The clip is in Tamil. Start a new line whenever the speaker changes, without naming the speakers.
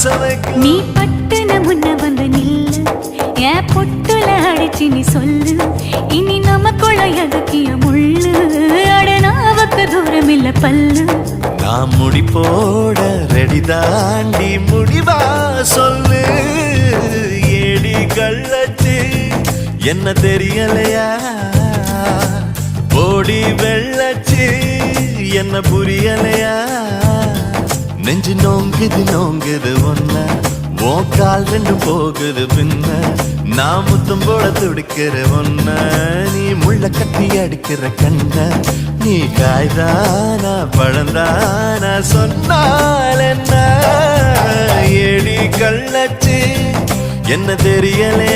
நீ பட்டுன முன்ன வந்து நில்லு என் பொட்டுல அடிச்சு நீ சொல்லு இனி நமக்குள்ள எதுக்கிய முள்ளு அடனாவுக்கு தூரம் இல்ல பல்லு
நான் முடி போட ரெடி தாண்டி முடிவா சொல்லு ஏடி கள்ளச்சு என்ன தெரியலையா ஓடி வெள்ளச்சு என்ன புரியலையா நெஞ்சு நோங்குது ஒன்ன உன் கால் ரெண்டு போகுது பின்ன நான் முத்தம் போட துடிக்கிற ஒன்ன நீ முள்ள கட்டி அடிக்கிற கண்ண நீ காய்தானா பழந்தானா சொன்னால் என்ன ஏடி கள்ளச்சு என்ன தெரியலையா